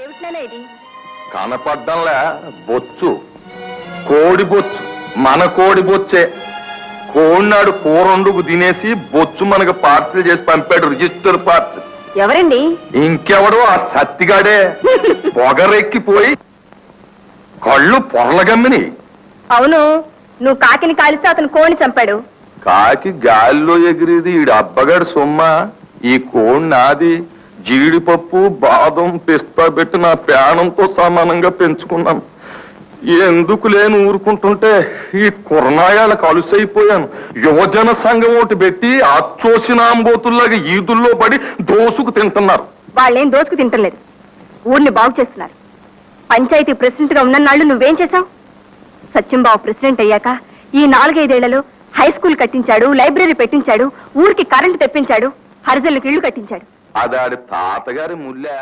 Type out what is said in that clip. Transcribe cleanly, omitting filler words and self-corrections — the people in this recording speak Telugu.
ఏమిటినానా ఇది? కనపడ్డంలే బొచ్చు, కోడి బొచ్చు, మన కోడి బొచ్చే. కోడినాడు కూరండుకు తినేసి బొచ్చు మనకు పార్సల్ చేసి పంపాడు, రిజిస్టర్ పార్సల్. ఎవరండి? ఇంకెవడో ఆ సత్తిగాడే. పొగరెక్కిపోయి కళ్ళు పొరలగమ్మిని. అవును, నువ్వు కాకిని కాలిస్తే అతను కోడిని చంపాడు. కాకి గాలిలో ఎగిరేది ఈడు అబ్బగాడు సొమ్మ. ఈ కోడి నాది. జీడిపప్పు, బాదం, పిస్తా పెట్టి నా ప్రాణంతో సమానంగా పెంచుకున్నాను. ఎందుకు లేని ఊరుకుంటుంటే ఈ కుర్నాయాలకు అలుసైపోయాను. యువజన సంఘం ఒకటి పెట్టి అచ్చోసినాంబోతుల్లాగా ఈదుల్లో పడి దోసుకు తింటున్నారు. వాళ్ళేం దోసుకు తింటలేదు, ఊరిని బాగు చేస్తున్నారు. పంచాయతీ ప్రెసిడెంట్ గా ఉన్నన్నాళ్ళు నువ్వేం చేశావు? సత్యంబాబు ప్రెసిడెంట్ అయ్యాక ఈ 4-5 ఏళ్లలో హై స్కూల్ కట్టించాడు, లైబ్రరీ పెట్టించాడు, ఊరికి కరెంటు తెప్పించాడు, హరిజనులకు ఇళ్లు కట్టించాడు. అదాడి తాతగారి ముల్లె.